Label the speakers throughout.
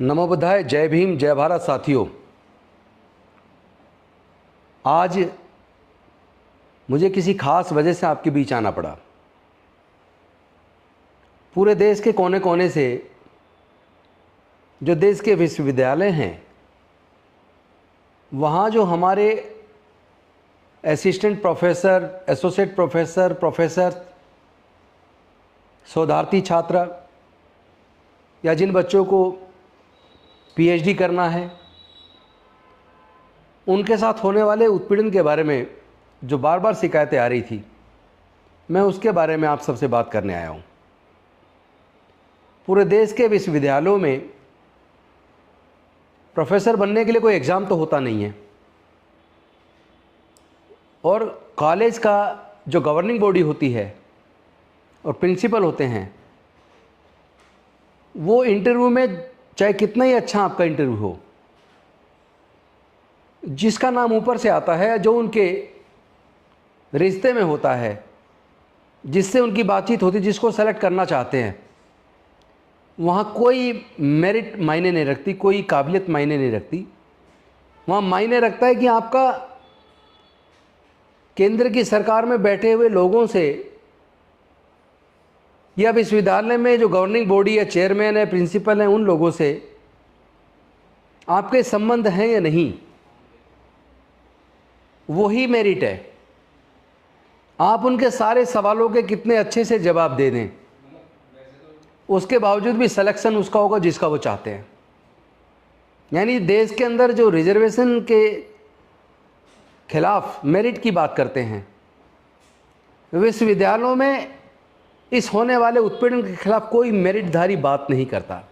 Speaker 1: नमो बुद्धाय। जय भीम, जय भारत। साथियों, आज मुझे किसी खास वजह से आपके बीच आना पड़ा। पूरे देश के कोने कोने से जो देश के विश्वविद्यालय हैं, वहाँ जो हमारे assistant professor, associate professor, professor, शोधार्थी छात्र या जिन बच्चों को पीएचडी करना है, उनके साथ होने वाले उत्पीड़न के बारे में जो बार बार शिकायतें आ रही थी, मैं उसके बारे में आप सबसे बात करने आया हूँ। पूरे देश के विश्वविद्यालयों में प्रोफेसर बनने के लिए कोई एग्ज़ाम तो होता नहीं है, और कॉलेज का जो गवर्निंग बॉडी होती है और प्रिंसिपल होते हैं, वो इंटरव्यू में चाहे कितना ही अच्छा आपका इंटरव्यू हो, जिसका नाम ऊपर से आता है, जो उनके रिश्ते में होता है, जिससे उनकी बातचीत होती है, जिसको सेलेक्ट करना चाहते हैं, वहाँ कोई मेरिट मायने नहीं रखती, कोई काबिलियत मायने नहीं रखती। वहाँ मायने रखता है कि आपका केंद्र की सरकार में बैठे हुए लोगों से या विश्वविद्यालय में जो गवर्निंग बॉडी है, चेयरमैन है, प्रिंसिपल हैं, उन लोगों से आपके संबंध हैं या नहीं, वही मेरिट है। आप उनके सारे सवालों के कितने अच्छे से जवाब दे दें, उसके बावजूद भी सिलेक्शन उसका होगा जिसका वो चाहते हैं। यानी देश के अंदर जो रिजर्वेशन के खिलाफ मेरिट की बात करते हैं, विश्वविद्यालयों में इस होने वाले उत्पीड़न के खिलाफ कोई मेरिटधारी बात नहीं करता।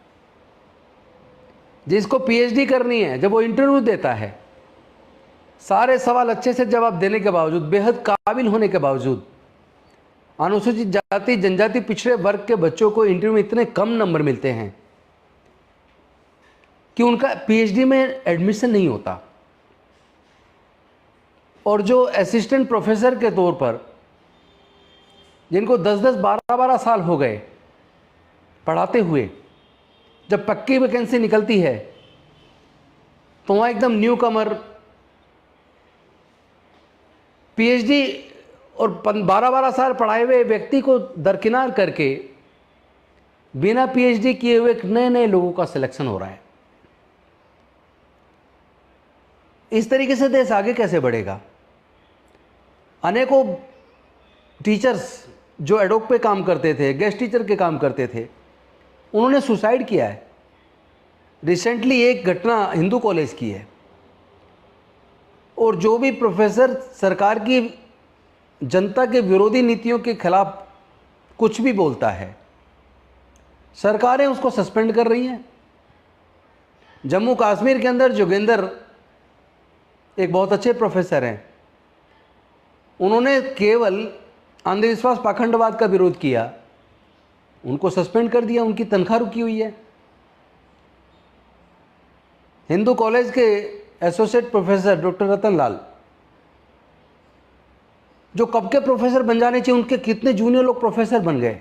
Speaker 1: जिसको पीएचडी करनी है, जब वो इंटरव्यू देता है, सारे सवाल अच्छे से जवाब देने के बावजूद, बेहद काबिल होने के बावजूद, अनुसूचित जाति, जनजाति, पिछड़े वर्ग के बच्चों को इंटरव्यू में इतने कम नंबर मिलते हैं कि उनका पीएचडी में एडमिशन नहीं होता। और जो असिस्टेंट प्रोफेसर के तौर पर जिनको 10-10, 12-12 साल हो गए पढ़ाते हुए, जब पक्की वैकेंसी निकलती है तो वहाँ एकदम न्यू कमर पीएचडी और 12-12 साल पढ़ाए हुए व्यक्ति को दरकिनार करके बिना पीएचडी किए हुए नए नए लोगों का सिलेक्शन हो रहा है। इस तरीके से देश आगे कैसे बढ़ेगा? अनेकों टीचर्स जो एडोक पे काम करते थे, गेस्ट टीचर के काम करते थे, उन्होंने सुसाइड किया है। रिसेंटली एक घटना हिंदू कॉलेज की है। और जो भी प्रोफेसर सरकार की जनता के विरोधी नीतियों के खिलाफ कुछ भी बोलता है, सरकारें उसको सस्पेंड कर रही हैं। जम्मू कश्मीर के अंदर जोगेंद्र एक बहुत अच्छे प्रोफेसर हैं, उन्होंने केवल अंधविश्वास, पाखंडवाद का विरोध किया, उनको सस्पेंड कर दिया, उनकी तनख्वाह रुकी हुई है। हिंदू कॉलेज के एसोसिएट प्रोफेसर डॉक्टर रतन लाल, जो कब के प्रोफेसर बन जाने चाहिए, उनके कितने जूनियर लोग प्रोफेसर बन गए,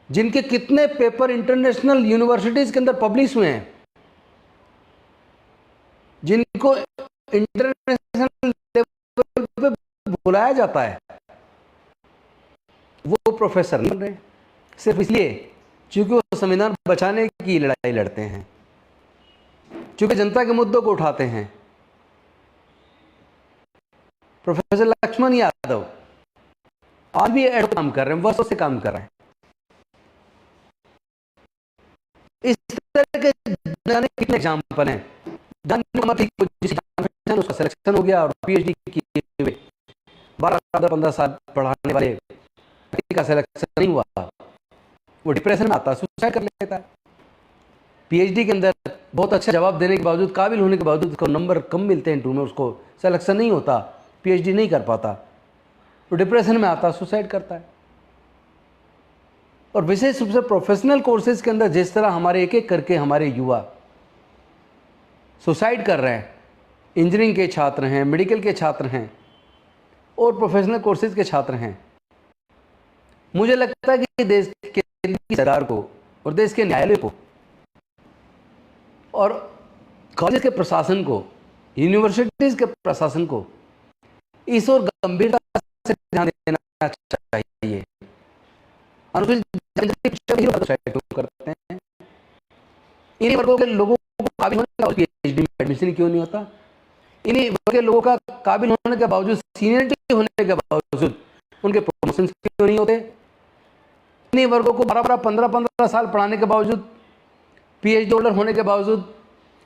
Speaker 1: जिनके कितने पेपर इंटरनेशनल यूनिवर्सिटीज के अंदर पब्लिश हुए हैं, जिनको इंटरनेशनल लेवल पे बुलाया जाता है, वो प्रोफेसर नहीं बन रहे, सिर्फ इसलिए क्योंकि वो संविधान बचाने की लड़ाई लड़ते हैं, क्योंकि जनता के मुद्दों को उठाते हैं। प्रोफेसर लक्ष्मण यादव आज भी एडो काम कर रहे हैं, वर्षों से काम कर रहे हैं। इस तरह के कितने एग्जाम्पल हैं। उसका सिलेक्शन हो गया और पीएचडी किए हुए 12-15 साल पढ़ाने वाले का सिलेक्शन नहीं हुआ, वो डिप्रेशन में आता है, सुसाइड कर लेता है। पीएचडी के अंदर बहुत अच्छा जवाब देने के बावजूद, काबिल होने के बावजूद उसको नंबर कम मिलते हैं इंटरव्यू में, उसको सिलेक्शन नहीं होता, पीएचडी नहीं कर पाता, तो डिप्रेशन में आता, सुसाइड करता है। और विशेष रूप से प्रोफेशनल कोर्सेज के अंदर जिस तरह हमारे एक एक करके हमारे युवा सुसाइड कर रहे हैं, इंजीनियरिंग के छात्र हैं, मेडिकल के छात्र हैं और प्रोफेशनल कोर्सेज के छात्र हैं, मुझे लगता है कि देश के सरकार को और देश के न्यायालय को और कॉलेज के प्रशासन को, यूनिवर्सिटीज़ के प्रशासन को इस ओर गंभीरता से ध्यान देना चाहिए। करते हैं इन्हीं वर्गों के लोगों को काबिल होने का पीएचडी में एडमिशन क्यों नहीं होता? इन्हीं वर्ग के लोगों का काबिल होने के बावजूद, सीनियरिटी होने के बावजूद उनके प्रमोशन क्यों नहीं होते? इन्हीं वर्गों को 12-15 साल पढ़ाने के बावजूद, पीएचडी होल्डर होने के बावजूद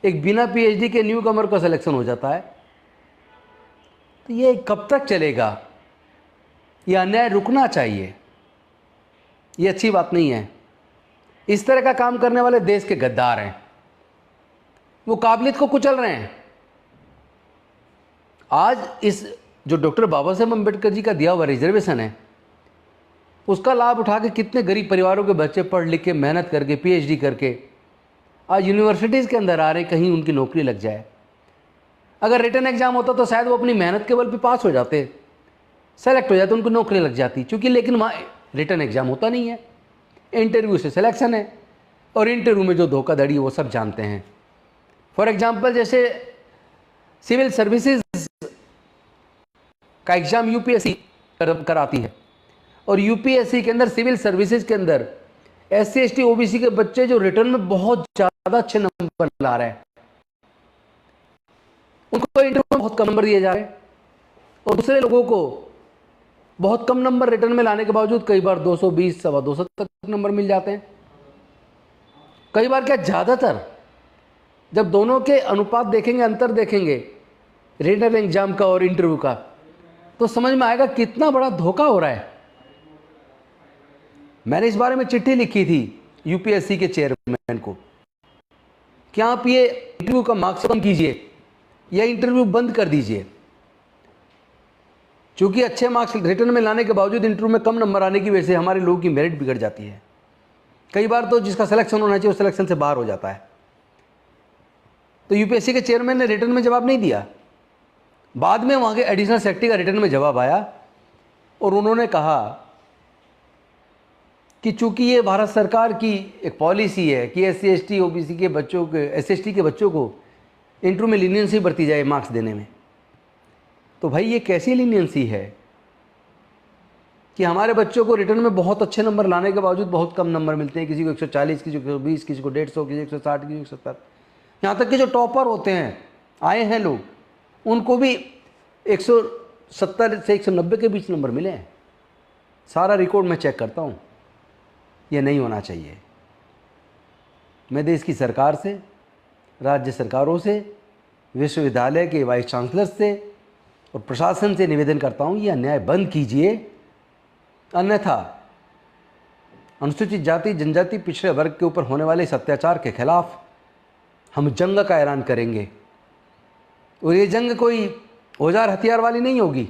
Speaker 1: एक बिना पीएचडी के न्यू कमर का सिलेक्शन हो जाता है। तो ये कब तक चलेगा? ये अन्याय रुकना चाहिए। ये अच्छी बात नहीं है। इस तरह का काम करने वाले देश के गद्दार हैं, वो काबिलियत को कुचल रहे हैं। आज इस जो डॉक्टर बाबा साहेब अम्बेडकर जी का दिया हुआ रिजर्वेशन है, उसका लाभ उठा के कितने गरीब परिवारों के बच्चे पढ़ लिख के, मेहनत करके, पीएचडी करके आज यूनिवर्सिटीज़ के अंदर आ रहे, कहीं उनकी नौकरी लग जाए। अगर रिटन एग्जाम होता तो शायद वो अपनी मेहनत के बल पे पास हो जाते, सेलेक्ट हो जाते, उनको नौकरी लग जाती। क्योंकि लेकिन वहाँ रिटन एग्जाम होता नहीं है, इंटरव्यू से सिलेक्शन है, और इंटरव्यू में जो धोखाधड़ी वो सब जानते हैं। फॉर एग्जाम्पल, जैसे सिविल सर्विसेज का एग्जाम यूपीएससी कराती है, और यूपीएससी के अंदर, सिविल सर्विसेज के अंदर एससी एसटी ओबीसी के बच्चे जो रिटर्न में बहुत ज़्यादा अच्छे नंबर ला रहे हैं, उनको इंटरव्यू में बहुत कम नंबर दिए जा रहे हैं, और दूसरे लोगों को बहुत कम नंबर रिटर्न में लाने के बावजूद कई बार 220, 225 तक नंबर मिल जाते हैं। कई बार क्या, ज़्यादातर जब दोनों के अनुपात देखेंगे, अंतर देखेंगे रिटन एग्जाम का और इंटरव्यू का, तो समझ में आएगा कितना बड़ा धोखा हो रहा है। मैंने इस बारे में चिट्ठी लिखी थी यूपीएससी के चेयरमैन को कि आप ये इंटरव्यू का मार्क्स कम कीजिए या इंटरव्यू बंद कर दीजिए, क्योंकि अच्छे मार्क्स रिटर्न में लाने के बावजूद इंटरव्यू में कम नंबर आने की वजह से हमारे लोगों की मेरिट बिगड़ जाती है। कई बार तो जिसका सिलेक्शन होना चाहिए वो सिलेक्शन से बाहर हो जाता है। तो यूपीएससी के चेयरमैन ने रिटर्न में जवाब नहीं दिया। बाद में वहाँ के एडिशनल सेक्रेटरी का रिटर्न में जवाब आया, और उन्होंने कहा कि चूंकि ये भारत सरकार की एक पॉलिसी है कि एससी एसटी ओबीसी के बच्चों के, एसएसटी के बच्चों को इंटरव्यू में लीनियंसी बरती जाए मार्क्स देने में। तो भाई ये कैसी लीनियंसी है कि हमारे बच्चों को रिटर्न में बहुत अच्छे नंबर लाने के बावजूद बहुत कम नंबर मिलते हैं, किसी को 140, किसी को 120, किसी को 150, किसी को 160, किसी को 170। यहाँ तक कि जो टॉपर होते हैं, आए हैं लोग, उनको भी 170 से 190 के बीच नंबर मिले हैं। सारा रिकॉर्ड मैं चेक करता हूँ। ये नहीं होना चाहिए। मैं देश की सरकार से, राज्य सरकारों से, विश्वविद्यालय के वाइस चांसलर से और प्रशासन से निवेदन करता हूँ, ये अन्याय बंद कीजिए, अन्यथा अनुसूचित जाति, जनजाति, पिछड़े वर्ग के ऊपर होने वाले इस अत्याचार के खिलाफ हम जंग का ऐलान करेंगे। और ये जंग कोई औजार हथियार वाली नहीं होगी।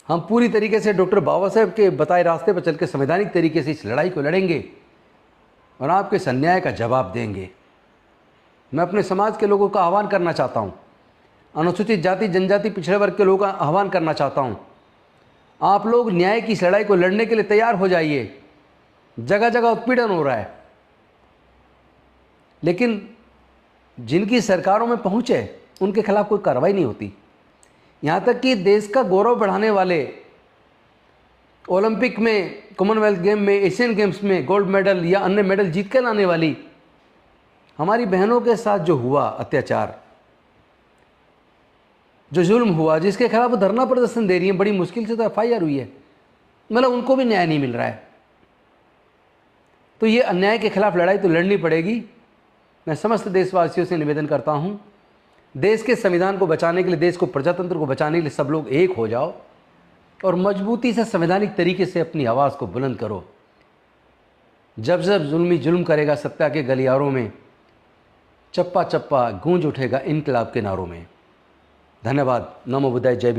Speaker 1: हम पूरी तरीके से डॉक्टर बाबा साहेब के बताए रास्ते पर चल के संवैधानिक तरीके से इस लड़ाई को लड़ेंगे और आपके इस अन्याय का जवाब देंगे। मैं अपने समाज के लोगों का आह्वान करना चाहता हूँ, अनुसूचित जाति, जनजाति, पिछड़े वर्ग के लोगों का आह्वान करना चाहता हूँ, आप लोग न्याय की इस लड़ाई को लड़ने के लिए तैयार हो जाइए। जगह जगह उत्पीड़न हो रहा है, लेकिन जिनकी सरकारों में पहुँच है उनके खिलाफ कोई कार्रवाई नहीं होती। यहाँ तक कि देश का गौरव बढ़ाने वाले, ओलंपिक में, कॉमनवेल्थ गेम में, एशियन गेम्स में गोल्ड मेडल या अन्य मेडल जीत कर लाने वाली हमारी बहनों के साथ जो हुआ अत्याचार, जो जुल्म हुआ, जिसके खिलाफ वो धरना प्रदर्शन दे रही है, बड़ी मुश्किल से तो एफआईआर हुई है, मतलब उनको भी न्याय नहीं मिल रहा है। तो ये अन्याय के खिलाफ लड़ाई तो लड़नी पड़ेगी। मैं समस्त देशवासियों से निवेदन करता हूँ, देश के संविधान को बचाने के लिए, देश को, प्रजातंत्र को बचाने के लिए सब लोग एक हो जाओ और मजबूती से संवैधानिक तरीके से अपनी आवाज़ को बुलंद करो। जब जब जुल्मी जुल्म करेगा, सत्ता के गलियारों में चप्पा चप्पा गूंज उठेगा इनकलाब के नारों में। धन्यवाद। नमो बुद्धाय। जय भीम।